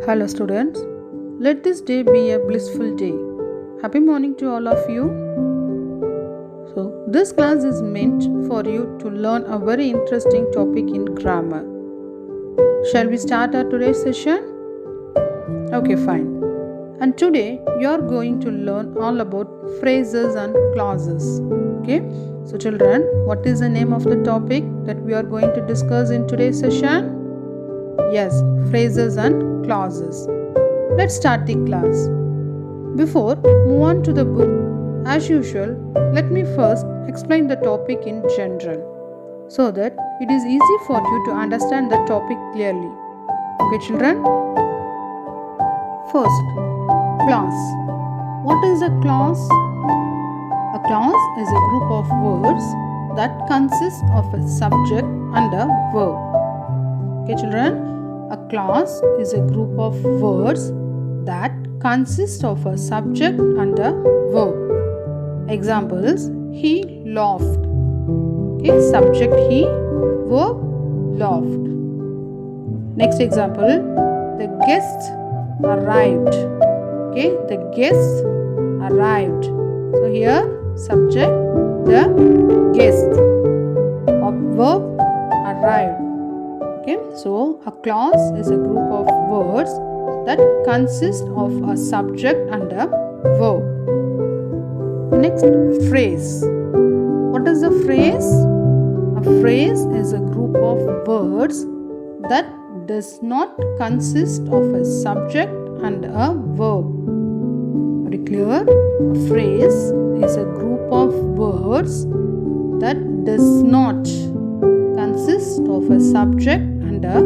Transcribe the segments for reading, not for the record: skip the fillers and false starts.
Hello students, let this day be a blissful day. Happy morning to all of you. So this class is meant for you to learn a very interesting topic in grammar. Shall we start our today's session? Okay, fine. And today you are going to learn all about phrases and clauses. Okay, so children, what is the name of the topic that we are going to discuss in today's session? Yes, phrases and clauses. Let's start the class. Before move on to the book, as usual, let me first explain the topic in general so that it is easy for you to understand the topic clearly. Okay, children? First, clause. What is a clause? A clause is a group of words that consist of a subject and a verb. Okay, children? A clause is a group of words that consist of a subject and a verb. Examples: he laughed. Okay, subject he, verb laughed. Next example: the guests arrived. Okay, the guests arrived. So here subject the guests, or verb arrived. Okay, so a clause is a group of words that consist of a subject and a verb. Next, phrase. What is a phrase? A phrase is a group of words that does not consist of a subject and a verb. Very clear? A phrase is a group of words that does not consist of a subject and a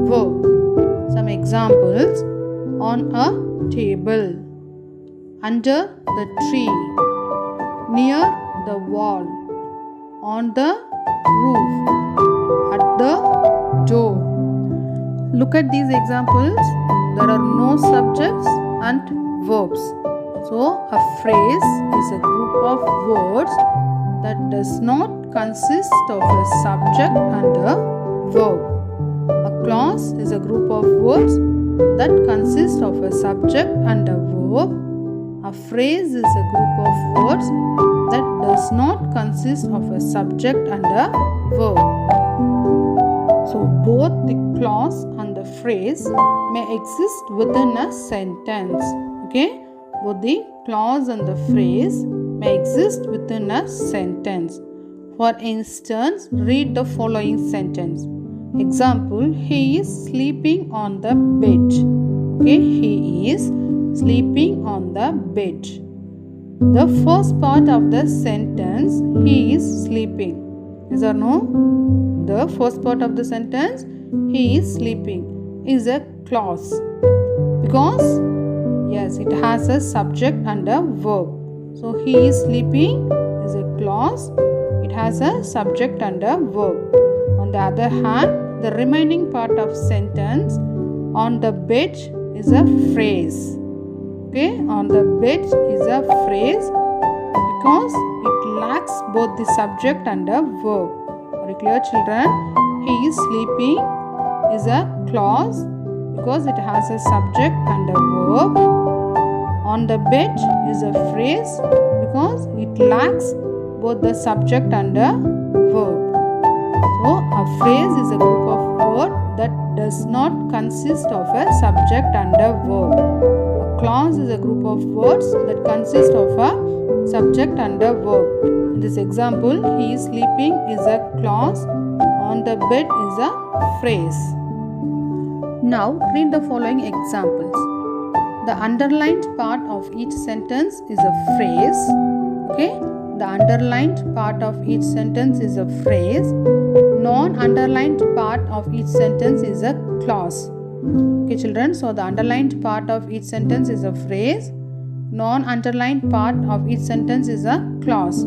verb. Some examples: on a table, under the tree, near the wall, on the roof, at the door. Look at these examples. There are no subjects and verbs. So a phrase is a group of words that does not consist of a subject and a verb. A clause is a group of words that consist of a subject and a verb. A phrase is a group of words that does not consist of a subject and a verb. So both the clause and the phrase may exist within a sentence. Okay? Both the clause and the phrase may exist within a sentence. For instance, read the following sentence. Example: he is sleeping on the bed. Okay, he is sleeping on the bed. The first part of the sentence, he is sleeping. Yes or no? The first part of the sentence, he is sleeping, is a clause. Because, yes, it has a subject and a verb. So, he is sleeping is a clause. It has a subject and a verb. On the other hand, the remaining part of sentence, on the bed, is a phrase. Okay, on the bed is a phrase because it lacks both the subject and a verb. Very clear, children? He is sleeping is a clause because it has a subject and a verb. On the bed is a phrase because it lacks both the subject and a verb. So, a phrase is a group of words that does not consist of a subject and a verb. A clause is a group of words that consist of a subject and a verb. In this example, he is sleeping is a clause, on the bed is a phrase. Now, read the following examples. The underlined part of each sentence is a phrase. Okay? The underlined part of each sentence is a phrase. Non-underlined part of each sentence is a clause. Okay, children, so the underlined part of each sentence is a phrase. Non-underlined part of each sentence is a clause.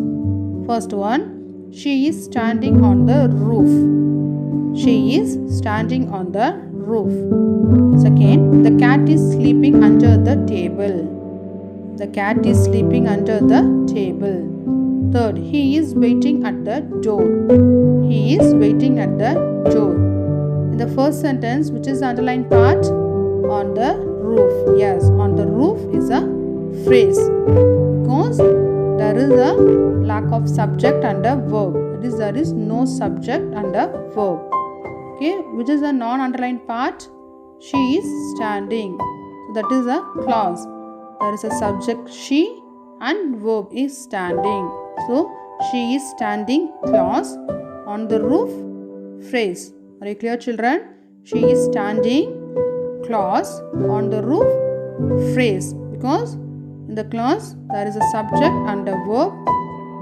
First one, she is standing on the roof. She is standing on the roof. Second, the cat is sleeping under the table. The cat is sleeping under the table. Third, he is waiting at the door. He is waiting at the door. In the first sentence, which is the underlined part? on the roof. Yes, on the roof is a phrase because there is a lack of subject and a verb. That is, there is no subject and a verb. Okay, which is a non-underlined part? She is standing. So that is a clause. There is a subject she and verb is standing. So she is standing clause, on the roof phrase. Are you clear, children? She is standing clause, on the roof phrase, because in the clause there is a subject and a verb.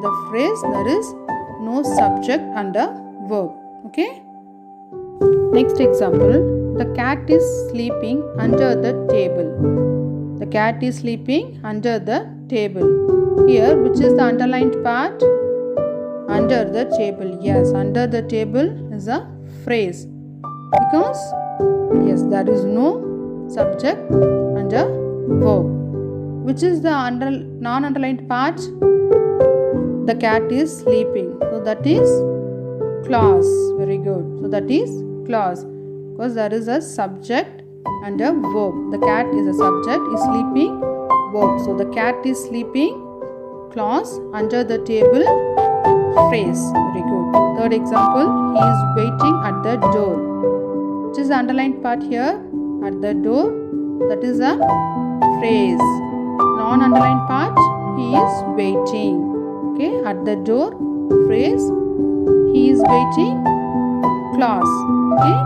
The phrase there is no subject and a verb. Okay. Next example, the cat is sleeping under the table. The cat is sleeping under the table. Here, which is the underlined part? Under the table. Yes, under the table is a phrase because yes, there is no subject and a verb. Which is the non-underlined part? The cat is sleeping. So that is clause. Very good. So that is clause because there is a subject and a verb. The cat is a subject, is sleeping, verb. So the cat is sleeping clause, under the table phrase. Very good. Third example, he is waiting at the door. Which is the underlined part here? At the door. That is a phrase. Non-underlined part, he is waiting. Okay, at the door phrase, he is waiting, clause. Okay.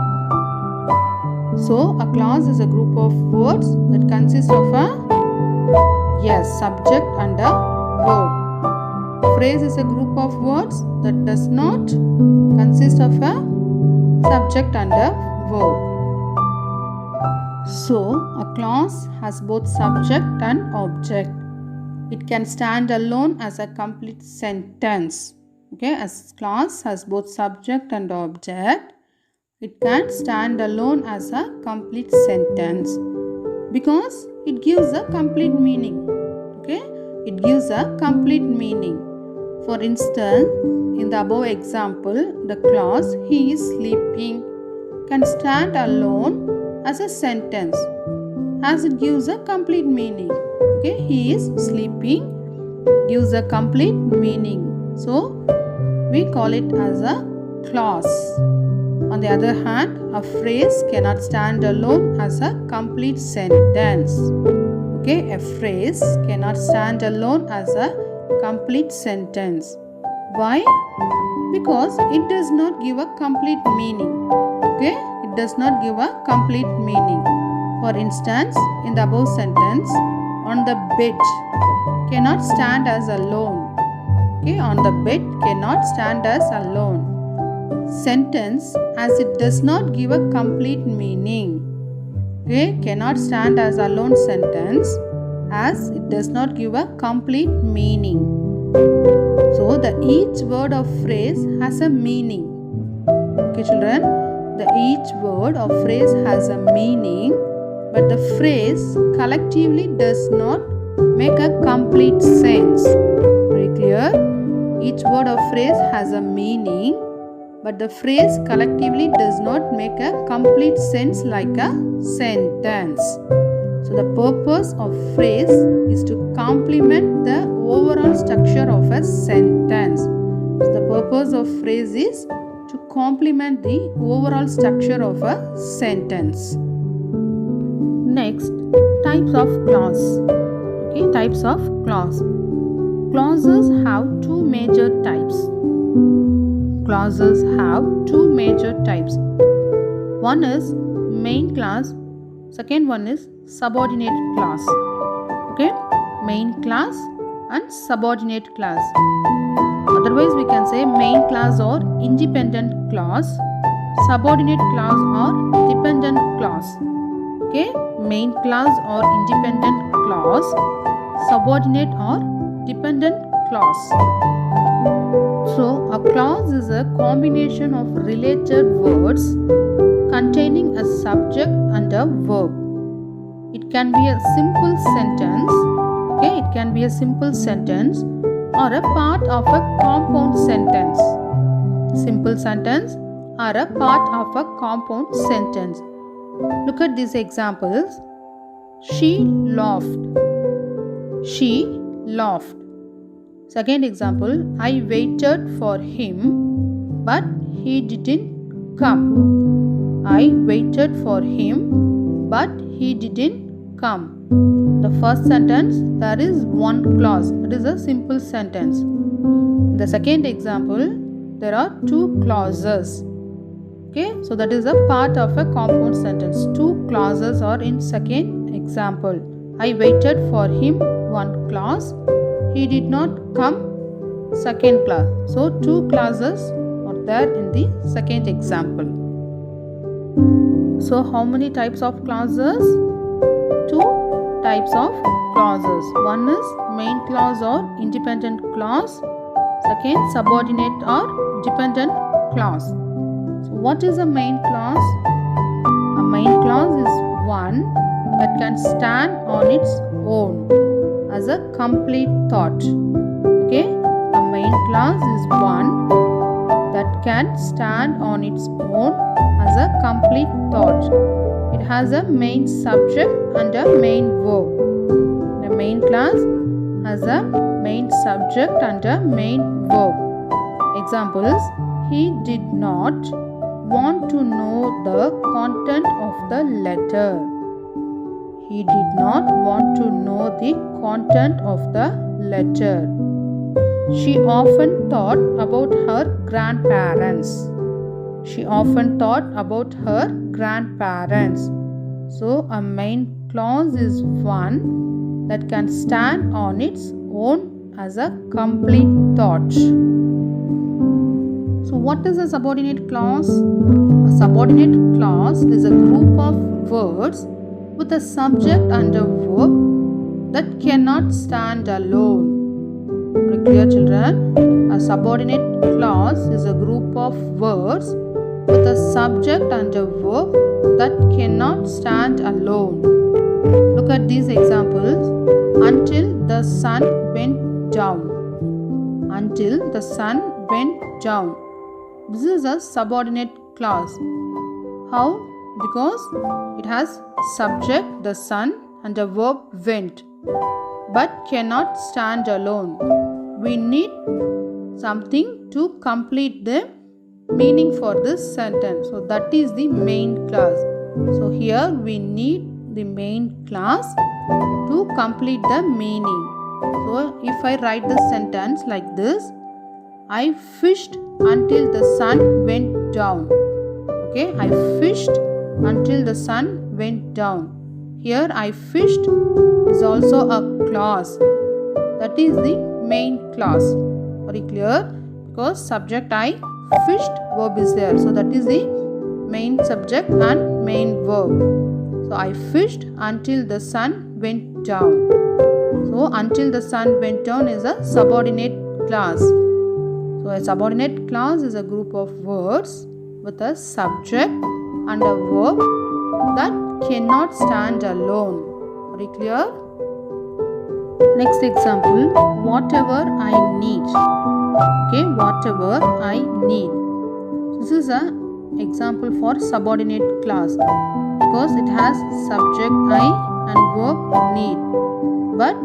So a clause is a group of words that consist of a subject and a verb. Phrase is a group of words that does not consist of a subject and a verb. So a clause has both subject and object. It can stand alone as a complete sentence. Okay, as clause has both subject and object, it can stand alone as a complete sentence because it gives a complete meaning. Okay, it gives a complete meaning. For instance, in the above example, the clause he is sleeping can stand alone as a sentence as it gives a complete meaning. Okay, he is sleeping gives a complete meaning. So we call it as a clause. On the other hand, a phrase cannot stand alone as a complete sentence. Okay, a phrase cannot stand alone as a complete sentence. Why? Because it does not give a complete meaning. Okay, it does not give a complete meaning. For instance, in the above sentence, on the bed cannot stand as alone. Okay, on the bed cannot stand as alone. Sentence as it does not give a complete meaning. Okay, cannot stand as alone sentence as it does not give a complete meaning. So each word of phrase has a meaning. Okay, children, each word of phrase has a meaning, but the phrase collectively does not make a complete sense. Very clear? Each word of phrase has a meaning, but the phrase collectively does not make a complete sense like a sentence. So the purpose of phrase is to complement the overall structure of a sentence. So the purpose of phrase is to complement the overall structure of a sentence. Next, types of clause. Okay, types of clause. Clauses have two major types. Clauses have two major types. One is main clause, second one is subordinate clause. Okay, main clause and subordinate clause. Otherwise, we can say main clause or independent clause, subordinate clause or dependent clause. Okay, main clause or independent clause, subordinate or dependent clause. So, a clause is a combination of related words containing a subject and a verb. It can be a simple sentence. Okay, it can be a simple sentence or a part of a compound sentence. Simple sentence or a part of a compound sentence. Look at these examples. She laughed. She laughed. Second example, I waited for him, but he didn't come. I waited for him, but he didn't come. The first sentence, there is one clause. It is a simple sentence. In the second example, there are two clauses. Okay, so that is a part of a compound sentence. Two clauses are in second example. I waited for him, one clause. He did not come, second clause. So two clauses are there in the second example. So how many types of clauses? Two types of clauses. One is main clause or independent clause. Second, subordinate or dependent clause. So what is a main clause? A main clause is one that can stand on its own as a complete thought. Okay, a main clause is one that can stand on its own as a complete thought. It has a main subject and a main verb. The main clause has a main subject and a main verb. Examples: he did not want to know the content of the letter. He did not want to know the content of the letter. She often thought about her grandparents. She often thought about her grandparents. So a main clause is one that can stand on its own as a complete thought. So what is a subordinate clause? A subordinate clause is a group of words with a subject and a verb that cannot stand alone. Very clear, children? A subordinate clause is a group of words with a subject and a verb that cannot stand alone. Look at these examples. Until the sun went down. Until the sun went down. This is a subordinate clause. How? Because it has subject, the sun, and a verb went, but cannot stand alone. We need something to complete the meaning for this sentence. So that is the main clause. So here we need the main clause to complete the meaning. So if I write the sentence like this, I fished until the sun went down. Okay, I fished until the sun went down. Here I fished is also a clause. That is the main clause. Very clear? Because subject I fished, verb is there. So that is the main subject and main verb. So I fished until the sun went down. So until the sun went down is a subordinate clause. So a subordinate clause is a group of words with a subject and a verb that cannot stand alone. Very clear? Next example, whatever I need. Okay, whatever I need. This is an example for subordinate clause because it has subject I and verb need, but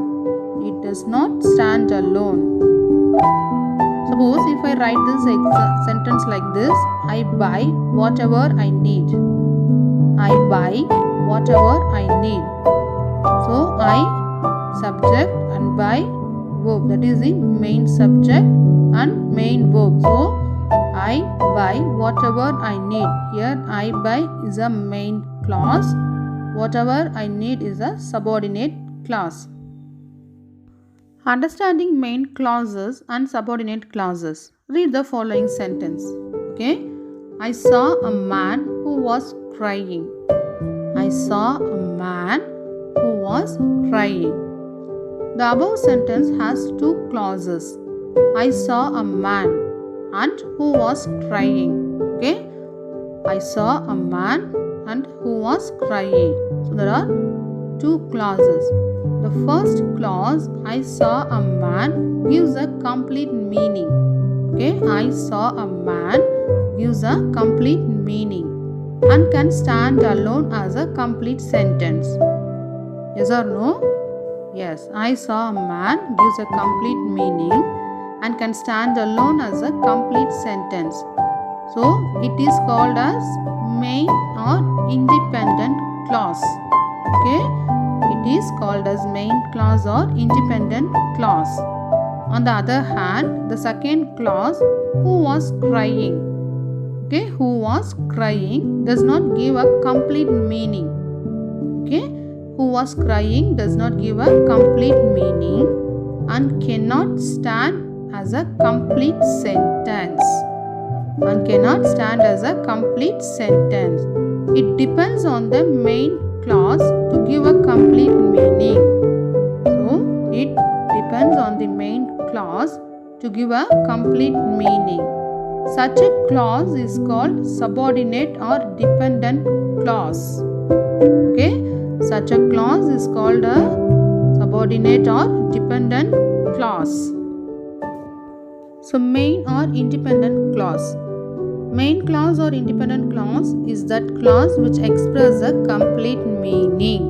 it does not stand alone. Suppose if I write this sentence like this, I buy whatever I need. I buy whatever I need. So I subject and buy verb, that is the main subject and main verb. So I buy whatever I need. Here I buy is a main clause. Whatever I need is a subordinate clause. Understanding main clauses and subordinate clauses. Read the following sentence. Okay. I saw a man who was crying. I saw a man who was crying. The above sentence has two clauses. I saw a man and who was crying. Okay. I saw a man and who was crying. So there are two clauses. The first clause, I saw a man, gives a complete meaning. Okay, I saw a man gives a complete meaning. and can stand alone as a complete sentence. Yes or no? Yes, I saw a man gives a complete meaning and can stand alone as a complete sentence. So it is called as main or independent clause. Okay, it is called as main clause or independent clause. On the other hand, the second clause, who was crying, okay, who was crying does not give a complete meaning. Okay, who was crying does not give a complete meaning and cannot stand as a complete sentence. And cannot stand as a complete sentence. It depends on the main clause to give a complete meaning. So it depends on the main clause to give a complete meaning. Such a clause is called subordinate or dependent clause. Okay, such a clause is called a subordinate or dependent clause. So main or independent clause. Main clause or independent clause is that clause which expresses a complete meaning.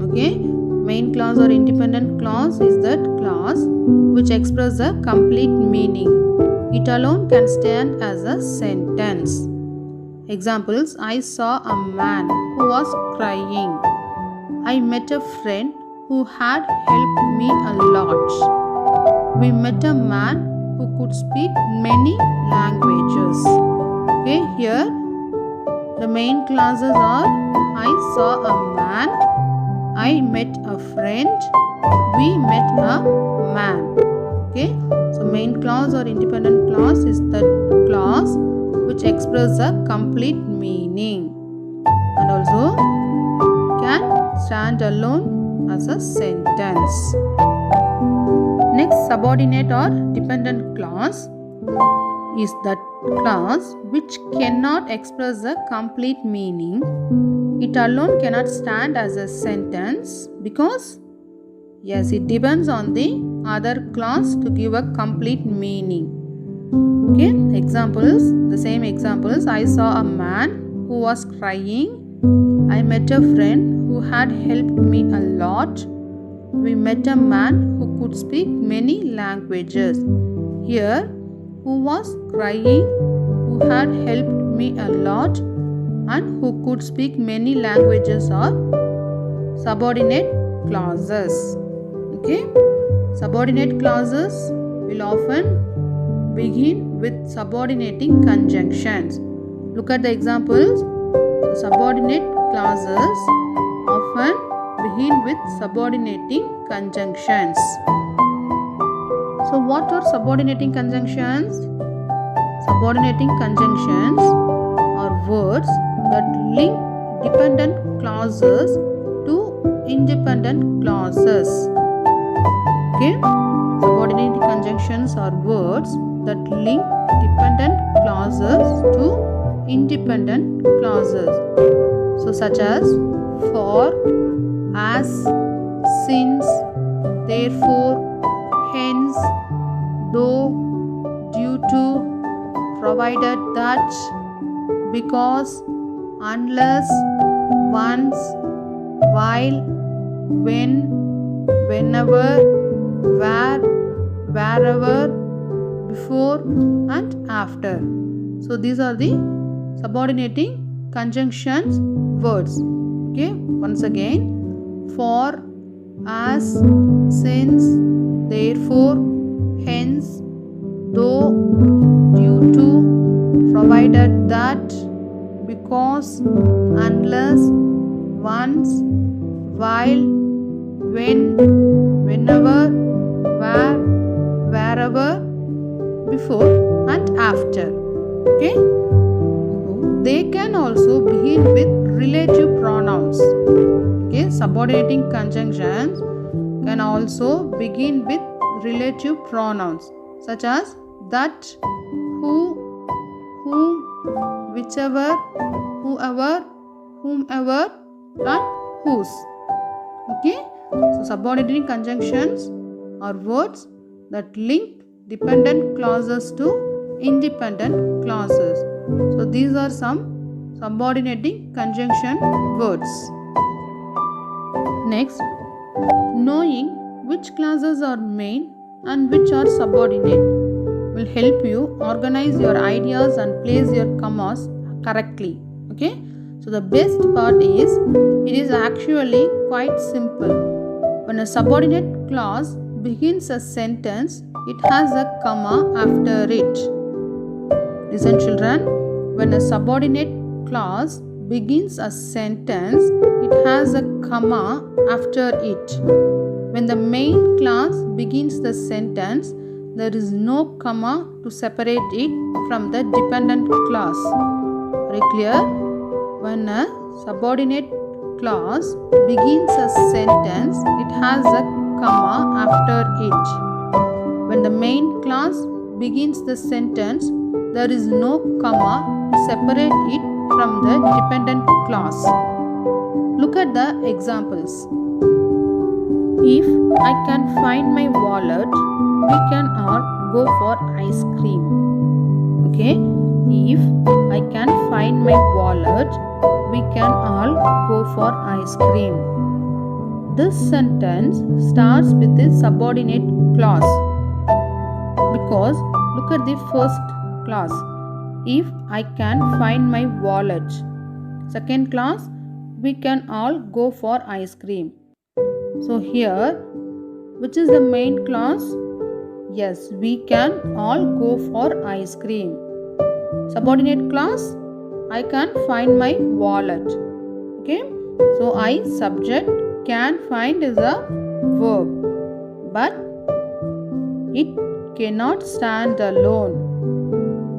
Okay, main clause or independent clause is that clause which expresses a complete meaning. It alone can stand as a sentence. Examples: I saw a man who was crying. I met a friend who had helped me a lot. We met a man who could speak many languages. Okay, here the main clauses are I saw a man, I met a friend, we met a man. Okay, so main clause or independent clause is the clause which expresses a complete meaning and also can stand alone as a sentence. Next, subordinate or dependent clause is that clause which cannot express a complete meaning. It alone cannot stand as a sentence because, yes, it depends on the other clause to give a complete meaning. Okay, examples, the same examples. I saw a man who was crying. I met a friend who had helped me a lot. We met a man who could speak many languages. Here, who was crying, who had helped me a lot, and who could speak many languages are subordinate clauses. Okay, subordinate clauses will often begin with subordinating conjunctions. Look at the examples. Subordinate clauses often begin with subordinating conjunctions. So what are subordinating conjunctions? Subordinating conjunctions are words that link dependent clauses to independent clauses. Okay? Subordinating conjunctions are words that link dependent clauses to independent clauses. So such as for, as, since, therefore, hence, though, due to, provided that, because, unless, once, while, when, whenever, where, wherever, before and after. So these are the subordinating conjunctions words. Okay, once again, for, as, since, therefore, hence, though, due to, provided that, because, unless, once, while, when, whenever, where, wherever, before and after. Okay, they can also begin with relative pronouns. Okay, subordinating conjunctions can also begin with relative pronouns such as that, who, whom, whichever, whoever, whomever and whose. Okay, so subordinating conjunctions are words that link dependent clauses to independent clauses. So these are some subordinating conjunction words. Next, knowing which clauses are main and which are subordinate will help you organize your ideas and place your commas correctly. Okay, so the best part is it is actually quite simple. When a subordinate clause begins a sentence, it has a comma after it. Listen, children, when a subordinate clause begins a sentence, it has a comma after it. When the main clause begins the sentence, there is no comma to separate it from the dependent clause. Very clear? When a subordinate clause begins a sentence, it has a comma after it. When the main clause begins the sentence, there is no comma to separate it from the dependent clause. Look at the examples. If I can find my wallet, we can all go for ice cream. Okay? If I can find my wallet, we can all go for ice cream. This sentence starts with a subordinate clause because look at the first clause. If I can find my wallet. Second clause, we can all go for ice cream. So here, which is the main clause? Yes, we can all go for ice cream. Subordinate clause, I can find my wallet. Okay, so I subject can find is a verb, but it cannot stand alone.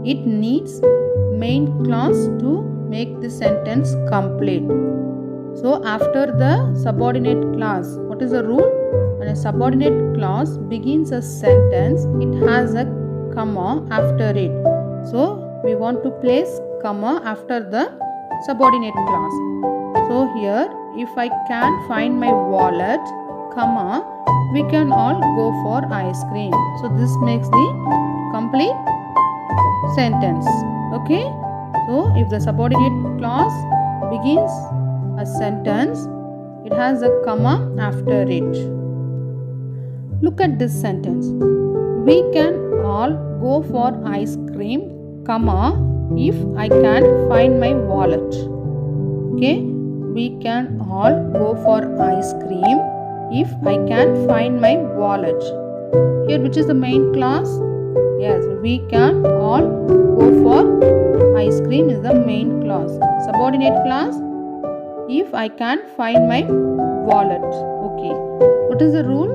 It needs main clause to make the sentence complete. So after the subordinate clause, what is the rule? When a subordinate clause begins a sentence, it has a comma after it. So we want to place comma after the subordinate clause. So here, if I can find my wallet, comma, we can all go for ice cream. So this makes the complete sentence. Okay. So if the subordinate clause begins a sentence, it has a comma after it. Look at this sentence. We can all go for ice cream, comma, if I can find my wallet. Okay, we can all go for ice cream if I can find my wallet. Here, which is the main clause? Yes, we can all go for ice cream is the main clause. Subordinate clause, if I can find my wallet. Okay. What is the rule?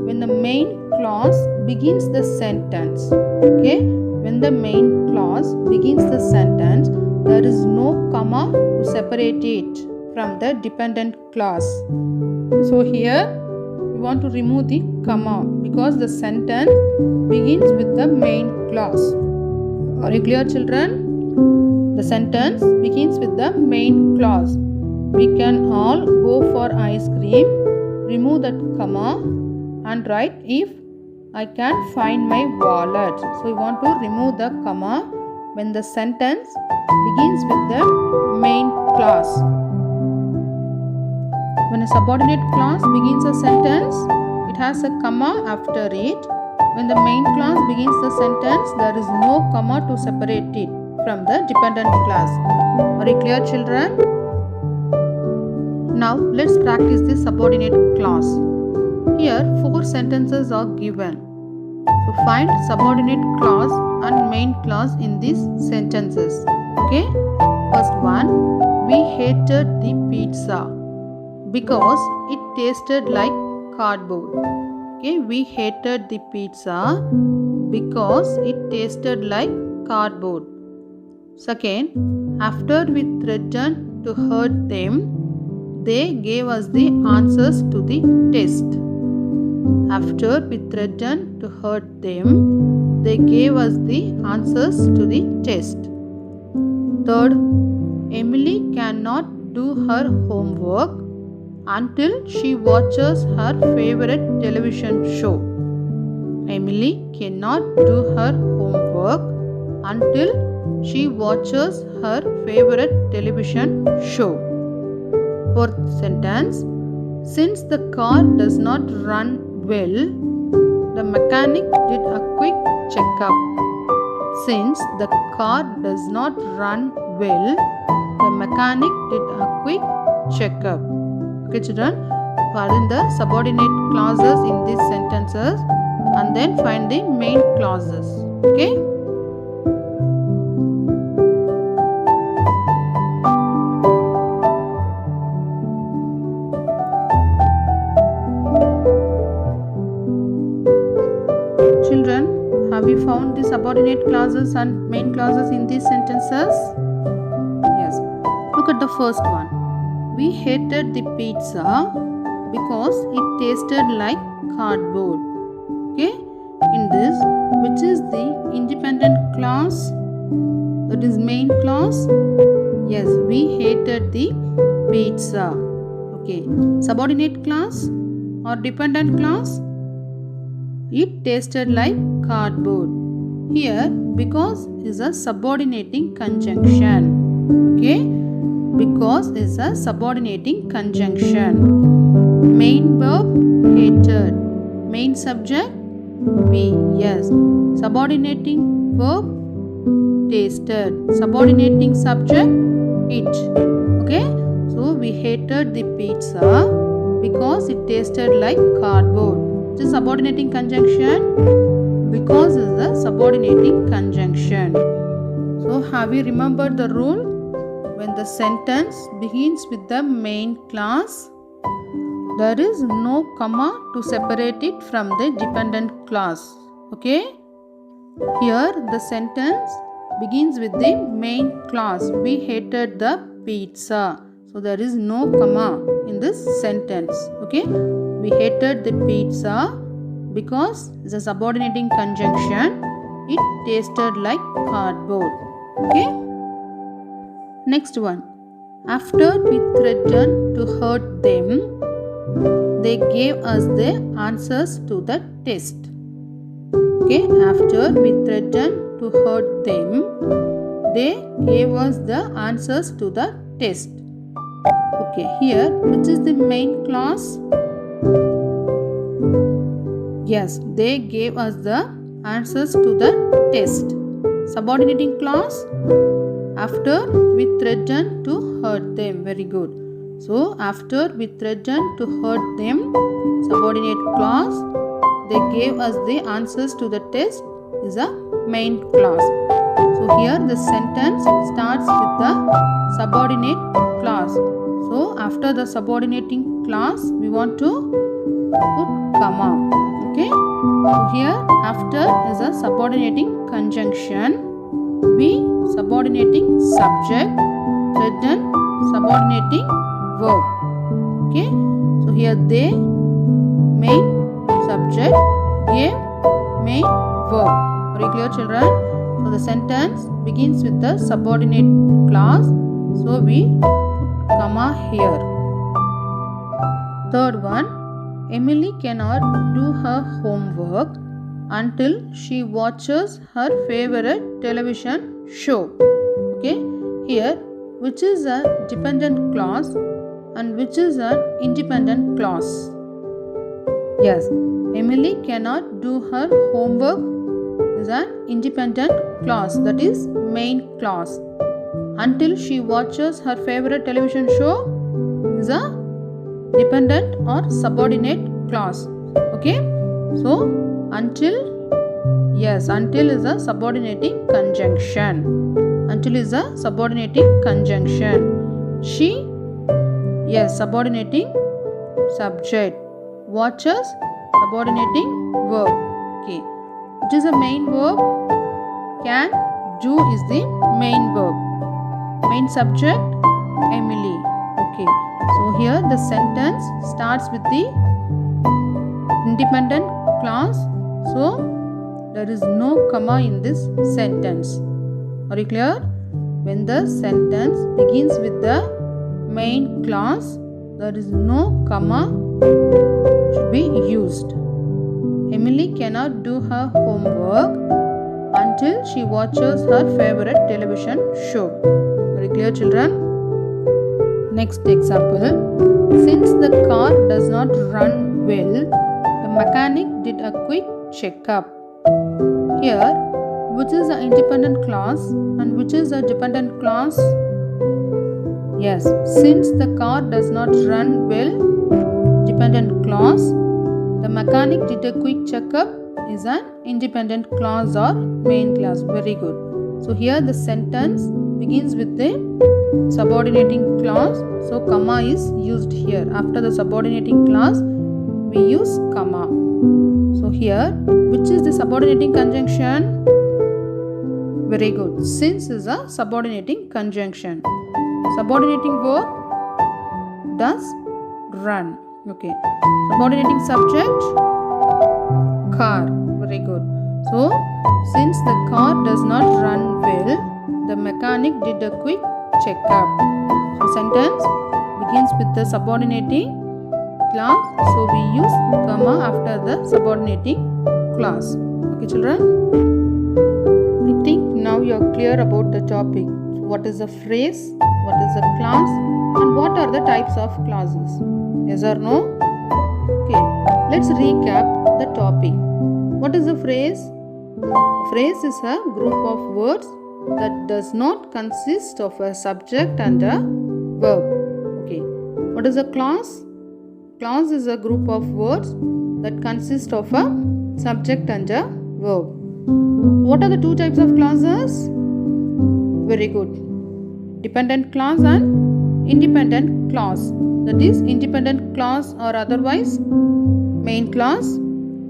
When the main clause begins the sentence. Okay. When the main clause begins the sentence, there is no comma to separate it from the dependent clause. So here we want to remove the comma because the sentence begins with the main clause. Are you clear, children? The sentence begins with the main clause. We can all go for ice cream. Remove that comma and write if I can find my wallet. So we want to remove the comma when the sentence begins with the main clause. When a subordinate clause begins a sentence, it has a comma after it. When the main clause begins the sentence, there is no comma to separate it from the dependent clause. Are you clear, children? Now let's practice the subordinate clause. Here 4 sentences are given. So find subordinate clause and main clause in these sentences. Okay. First one, we hated the pizza because it tasted like cardboard. Okay, we hated the pizza because it tasted like cardboard. Second, after we threatened to hurt them, they gave us the answers to the test. After we threatened to hurt them, they gave us the answers to the test. Third, Emily cannot do her homework until she watches her favorite television show. Emily cannot do her homework until she watches her favorite television show. Fourth sentence. Since the car does not run well, the mechanic did a quick checkup. Since the car does not run well, the mechanic did a quick checkup. Okay, children, find the subordinate clauses in these sentences and then find the main clauses. Okay. Children, have you found the subordinate clauses and main clauses in these sentences? Yes. Look at the first one. We hated the pizza because it tasted like cardboard. Okay. In this, which is the independent clause? That is main clause. Yes, we hated the pizza. Okay. Subordinate clause or dependent clause? It tasted like cardboard. Here, because is a subordinating conjunction. Okay, because is a subordinating conjunction. Main verb hated. Main subject we. Yes. Subordinating verb tasted. Subordinating subject it. Okay. So we hated the pizza because it tasted like cardboard. It is subordinating conjunction because is the subordinating conjunction. So have you remembered the rule? When the sentence begins with the main clause, there is no comma to separate it from the dependent clause. Okay? Here the sentence begins with the main clause. We hated the pizza. So there is no comma in this sentence. Okay? We hated the pizza because it's a subordinating conjunction. It tasted like cardboard. Okay? Next one. After we threatened to hurt them, they gave us the answers to the test. Okay? After we threatened to hurt them, they gave us the answers to the test. Okay, here, which is the main clause? Yes, they gave us the answers to the test. Subordinating clause? After we threatened to hurt them. Very good. So, after we threatened to hurt them, subordinate clause, they gave us the answers to the test is a main clause. So, here the sentence starts with the subordinate clause. So, after the subordinating clause, we want to put comma. Okay. So, here after is a subordinating conjunction. We subordinating subject, threaten subordinating verb. Okay. So, here they main subject, gave main verb. Are you clear, children? So, the sentence begins with the subordinate clause. So, we put comma here. Third one. Emily cannot do her homework until she watches her favorite television show. Okay, here which is a dependent clause and which is an independent clause? Yes, Emily cannot do her homework is an independent clause, that is main clause. Until she watches her favorite television show is a dependent or subordinate clause. Okay, so until, yes, until is a subordinating conjunction. Until is a subordinating conjunction. She, yes, subordinating subject. Watches, subordinating verb. Okay, it is a main verb. Can, do is the main verb. Main subject, Emily. Okay. So here the sentence starts with the independent clause. So there is no comma in this sentence. Are you clear? When the sentence begins with the main clause, there is no comma should be used. Emily cannot do her homework until she watches her favorite television show. Very clear, children? Next example. Since the car does not run well, the mechanic did a quick checkup. Here, which is the independent clause and which is the dependent clause? Yes, since the car does not run well, dependent clause. The mechanic did a quick checkup is an independent clause or main clause. Very good. So here the sentence begins with the subordinating clause. So comma is used here. After the subordinating clause, we use comma. So here, which is the subordinating conjunction? Very good. Since is a subordinating conjunction. Subordinating verb does run. Okay. Subordinating subject car. Very good. So since the car does not run well, the mechanic did a quick checkup. So sentence begins with the subordinating clause. So we use comma after the subordinating clause. Okay, children. I think now you are clear about the topic. So what is a phrase? What is a clause? And what are the types of clauses? Yes or no? Okay, let's recap the topic. What is a phrase? A phrase is a group of words that does not consist of a subject and a verb. Okay, what is a clause? Clause is a group of words that consist of a subject and a verb. What are the two types of clauses? Very good. Dependent clause and independent clause. That is, independent clause or otherwise main clause.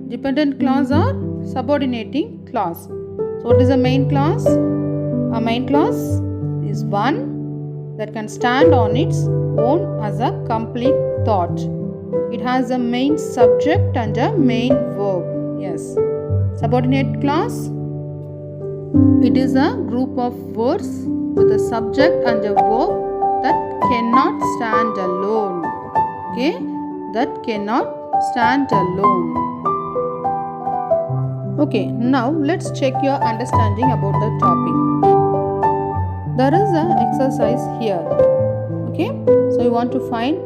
Dependent clause or subordinating clause. So what is a main clause? A main clause is one that can stand on its own as a complete thought. It has a main subject and a main verb. Yes. Subordinate clause. It is a group of words with a subject and a verb that cannot stand alone. Okay, that cannot stand alone. Okay, now let's check your understanding about the topic. There is an exercise here. Okay, so you want to find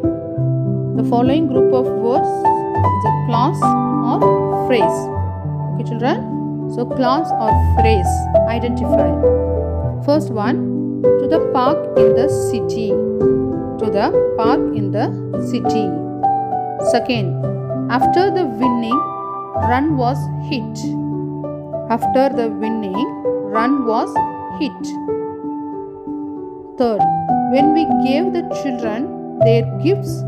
the following group of words is a clause or phrase. Okay, children. So clause or phrase, identify. First one, to the park in the city. To the park in the city. Second, after the winning run was hit. After the winning run was hit. Third, when we gave the children their gifts.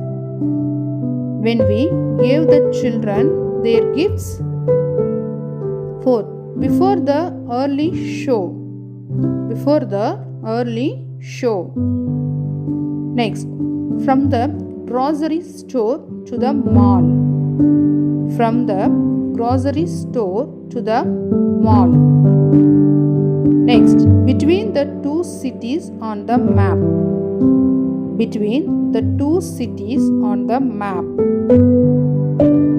When we gave the children their gifts. Fourth, before the early show. Before the early show. Next, from the grocery store to the mall. From the grocery store to the mall. Next, between the two cities on the map. Between the two cities on the map.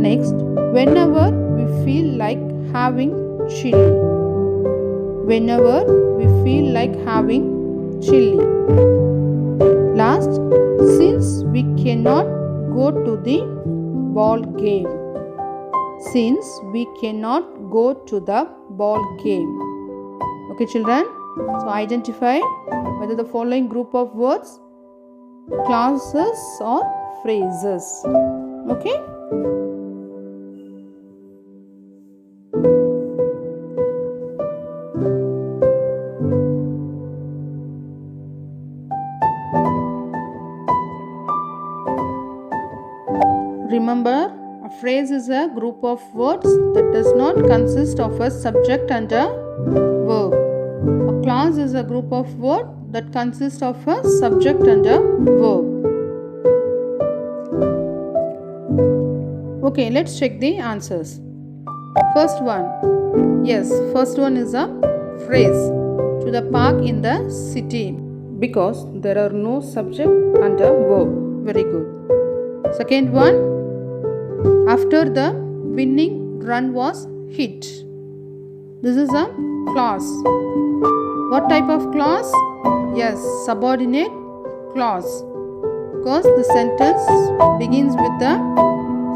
Next, whenever we feel like having chili. Whenever we feel like having chili. Last, since we cannot go to the ball game. Since we cannot go to the ball game. Okay, children. So identify whether the following group of words, clauses or phrases. Okay. Remember, a phrase is a group of words that does not consist of a subject and a verb. A clause is a group of words that consists of a subject and a verb. Okay, let's check the answers. First one. Yes, first one is a phrase. To the park in the city. Because there are no subject and a verb. Very good. Second one. After the winning run was hit. This is a clause. What type of clause? Yes, subordinate clause. Because the sentence begins with the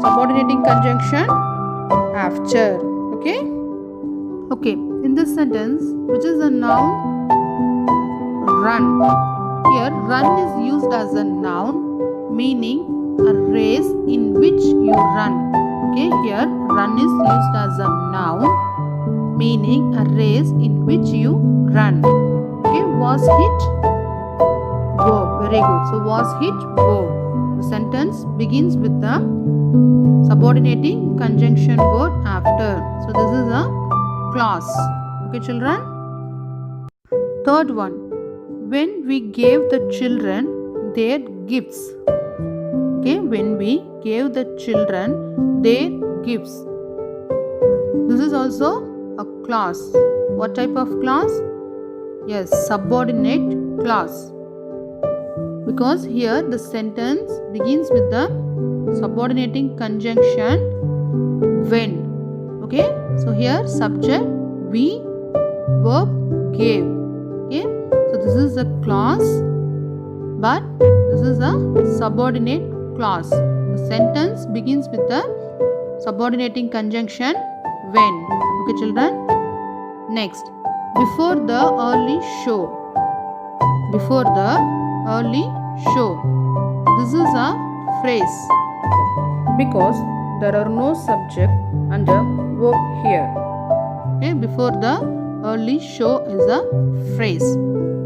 subordinating conjunction after. Okay, in this sentence, which is a noun? Run. Here, run is used as a noun, meaning a race in which you run. Okay, here run is used as a noun, meaning a race in which you run. Okay, was hit? Verb. Very good. So, was hit? Verb. The sentence begins with the subordinating conjunction word after. So, this is a clause. Okay, children. Third one. When we gave the children their gifts. Okay, when we gave the children their gifts. This is also a clause. What type of clause? Yes, subordinate clause. Because here the sentence begins with the subordinating conjunction when. Okay, so here subject we, verb gave. Okay, so this is a clause, but this is a subordinate clause. The sentence begins with the subordinating conjunction when. Okay, children. Next, before the early show. Before the early show. This is a phrase because there are no subject and a verb here. Okay, before the early show is a phrase.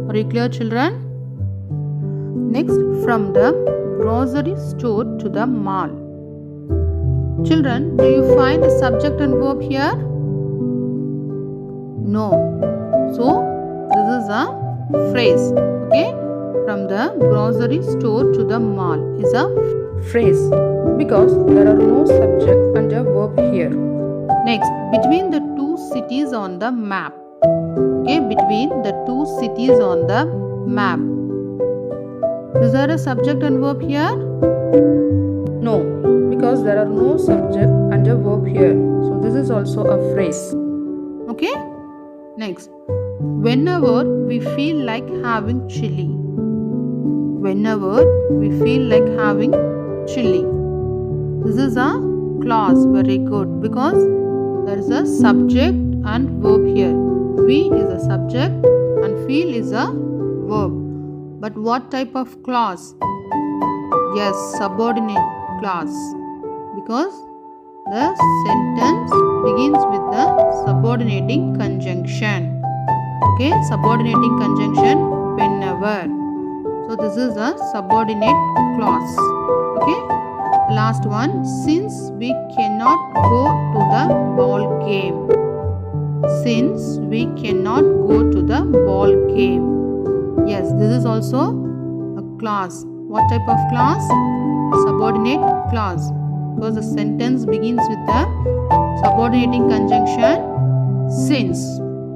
Are you clear, children? Next, from the grocery store to the mall. Children, do you find a subject and verb here? No. So, this is a phrase. Okay, from the grocery store to the mall is a phrase because there are no subject and a verb here. Next, between the two cities on the map. Okay, between the two cities on the map. Is there a subject and verb here? No, because there are no subject and a verb here. So this is also a phrase. Okay? Next, whenever we feel like having chili. Whenever we feel like having chili. This is a clause. Very good, because there is a subject and verb here. We is a subject and feel is a verb. But what type of clause? Yes, subordinate clause. Because the sentence begins with the subordinating conjunction. Okay, subordinating conjunction whenever. So this is a subordinate clause. Okay, last one. Since we cannot go to the ball game. Since we cannot go to the ball game. Yes, this is also a clause. What type of clause? Subordinate clause. Because the sentence begins with the subordinating conjunction since.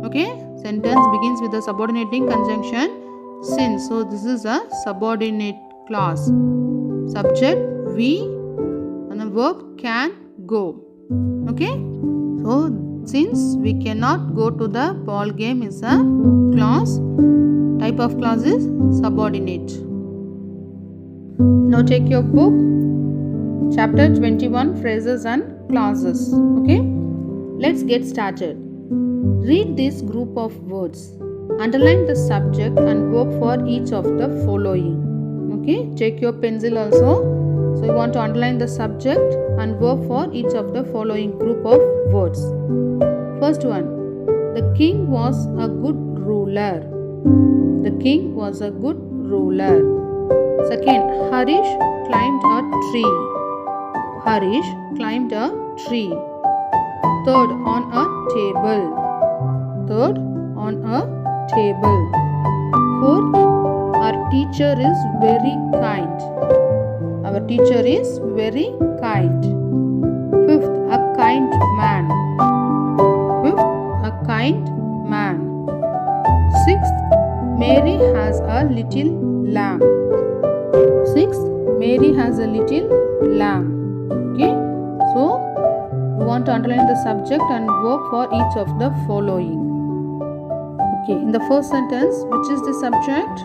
Okay, sentence begins with the subordinating conjunction since. So this is a subordinate clause. Subject we and the verb can go. Okay, so since we cannot go to the ball game is a clause. Type of clause is subordinate. Now take your book, chapter 21, phrases and clauses. Okay, let's get started. Read this group of words. Underline the subject and verb for each of the following. Okay, take your pencil also. So you want to underline the subject and verb for each of the following group of words. First one, the king was a good ruler. The king was a good ruler. Second, Harish climbed a tree. Harish climbed a tree. Third, on a table. Third, on a table. Fourth, our teacher is very kind. Our teacher is very kind. Fifth, a kind man. Fifth, a kind man. Sixth, Mary has a little lamb. Sixth, Mary has a little lamb. Okay, so we want to underline the subject and verb for each of the following. Okay, in the first sentence, which is the subject?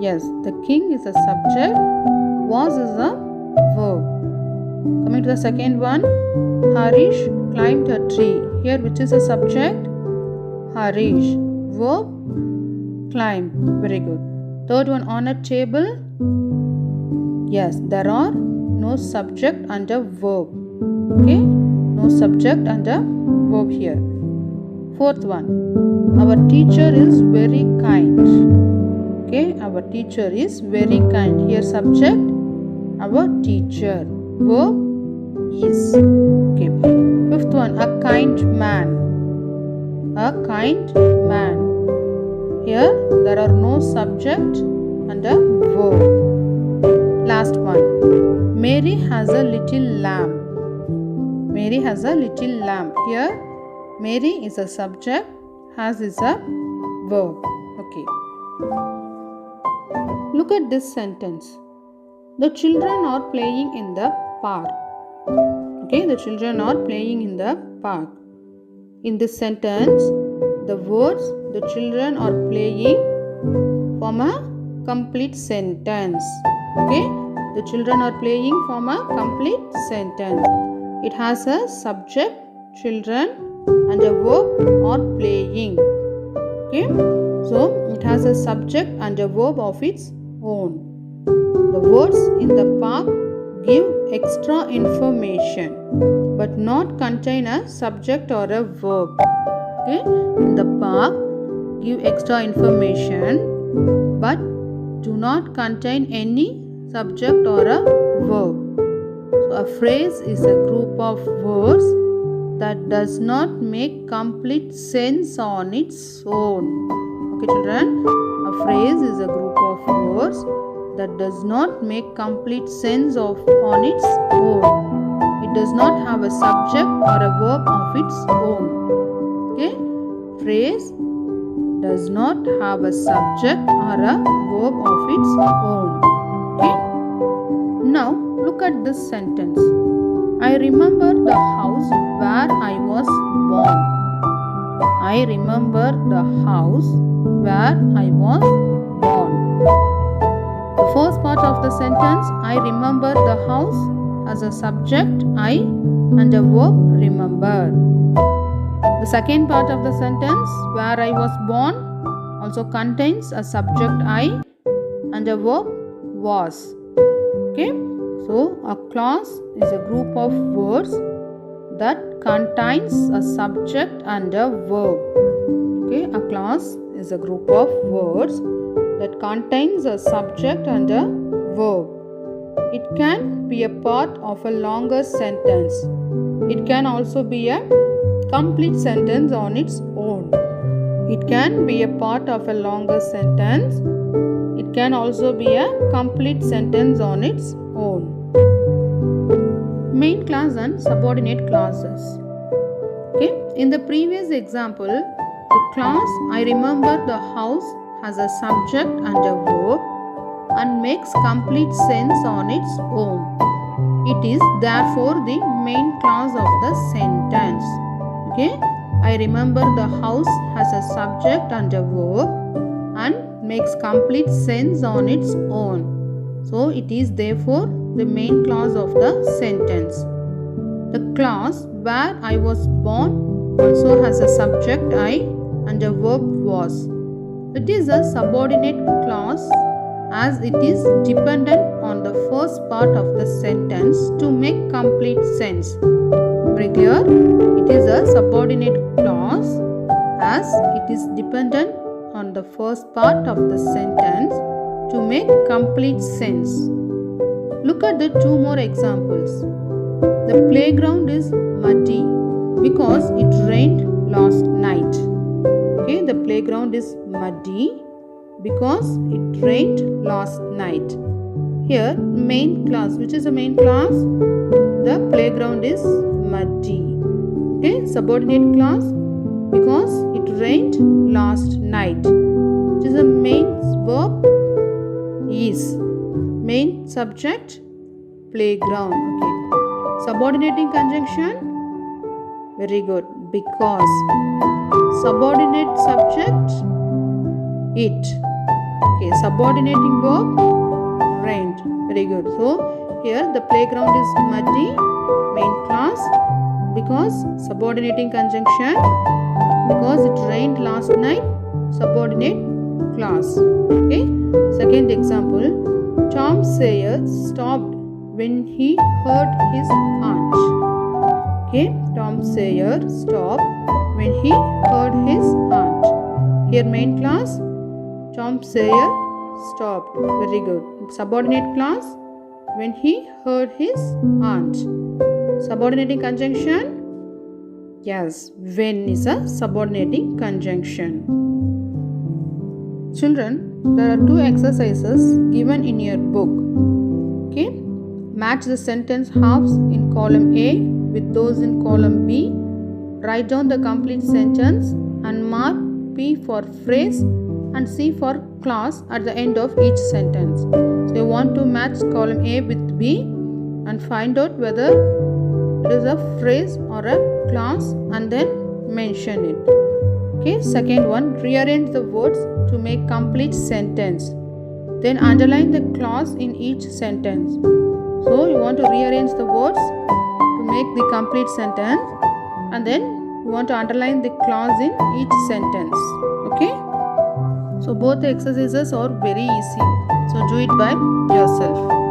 Yes, the king is a subject, was is a verb. Coming to the second one, Harish climbed a tree. Here, which is a subject? Harish. Verb, climb. Very good. Third one, on a table. Yes, there are no subject under verb. Okay, no subject under verb here. Fourth one, our teacher is very kind. Okay, our teacher is very kind. Here subject, our teacher. Verb is. Okay. Fifth one, a kind man. A kind man. Here there are no subject under verb. Last one, Mary has a little lamb. Mary has a little lamb. Here Mary is a subject, has is a verb. Okay. Look at this sentence. The children are playing in the park. Okay, the children are playing in the park. In this sentence, the words the children are playing form a complete sentence. Okay, the children are playing form a complete sentence. It has a subject, children, and a verb or playing. Okay, so it has a subject and a verb of its own. The words in the park give extra information but not contain a subject or a verb. Okay, in the park give extra information but do not contain any subject or a verb. So a phrase is a group of words that does not make complete sense on its own. Okay children, a phrase is a group of words that does not make complete sense on its own. It does not have a subject or a verb of its own. Okay, phrase does not have a subject or a verb of its own. Okay, now look at this sentence. I remember the house where I was born. I remember the house where I was born. The first part of the sentence, I remember the house, has a subject I and a verb remember. The second part of the sentence, where I was born, also contains a subject I and a verb was. Okay, so a clause is a group of words that contains a subject and a verb. Okay, a clause is a group of words that contains a subject and a verb. It can be a part of a longer sentence. It can also be a complete sentence on its own. It can be a part of a longer sentence. It can also be a complete sentence on its own. Main clause and subordinate clauses. Okay, in the previous example, the clause I remember the house has a subject and a verb and makes complete sense on its own. It is therefore the main clause of the sentence. Okay, I remember the house has a subject and a verb and makes complete sense on its own. So it is therefore the main clause of the sentence. The clause where I was born also has a subject I and a verb was. It is a subordinate clause as it is dependent on the first part of the sentence to make complete sense. Very clear? It is a subordinate clause as it is dependent on the first part of the sentence to make complete sense. Look at the two more examples. The playground is muddy because it rained last night. Okay, the playground is muddy because it rained last night. Here, main clause. Which is the main clause? The playground is muddy. Okay, subordinate clause because it rained last night. Which is the main verb? Is. Main subject? Playground. Okay. Subordinating conjunction? Very good. Because. subordinate subject it. Okay, subordinating verb rained. Very good. So here the playground is muddy, main class, because subordinating conjunction, because it rained last night, subordinate clause. Okay, second example, Tom Sawyer stopped when he heard his aunt. Okay, Tom Sawyer stopped when he heard his aunt. Here main clause, Tom Sawyer stopped. Very good. Subordinate clause, when he heard his aunt. Subordinating conjunction, yes, when is a subordinating conjunction. Children, there are two exercises given in your book. Okay, match the sentence halves in column A with those in column B. Write down the complete sentence and mark P for phrase and C for clause at the end of each sentence. So you want to match column A with B and find out whether it is a phrase or a clause and then mention it. Okay, second one, rearrange the words to make complete sentence. Then underline the clause in each sentence. So you want to rearrange the words to make the complete sentence, and then you want to underline the clause in each sentence. Okay, so both the exercises are very easy, so do it by yourself.